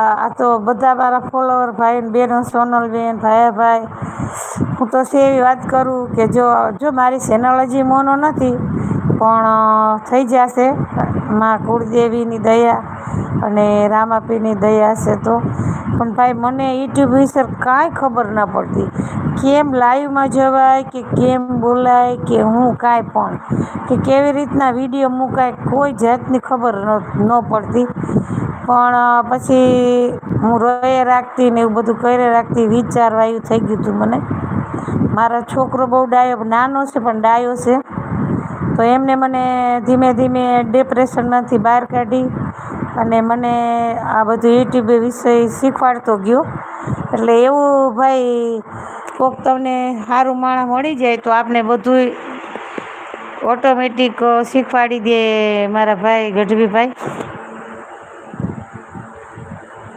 આ તો બધા મારા ફોલોવર ભાઈ ને બહેનો, સોનલબેન, ભાઈ હું તો એવી વાત કરું કે જો મારી ચેનલ હજી મોનો નથી, પણ થઈ જશે માં કુળદેવીની દયા અને રામાપીરની દયા હશે તો. પણ ભાઈ મને યુટ્યુબ વિશે કાંઈ ખબર ન પડતી, કેમ લાઈવમાં જવાય કે કેમ બોલાય કે હું કાંઈ પણ, કે કેવી રીતના વિડીયો મુકાય કોઈ જાતની ખબર ન પડતી. પણ પછી હું રોયે રાખતી ને એવું બધું કરે રાખતી, વિચારવાયું થઈ ગયું હતું મને. મારો છોકરો બહુ ડાયો, નાનો છે પણ ડાયો છે, તો એમને મને ધીમે ધીમે ડિપ્રેશનમાંથી બહાર કાઢી અને મને આ બધું યુટ્યુબ વિષય શીખવાડતો ગયો. એટલે એવું ભાઈ કોક તમને સારું માણસ મળી જાય તો આપણે બધુંય ઓટોમેટિક શીખવાડી દે મારા ભાઈ ગઢવીભાઈ.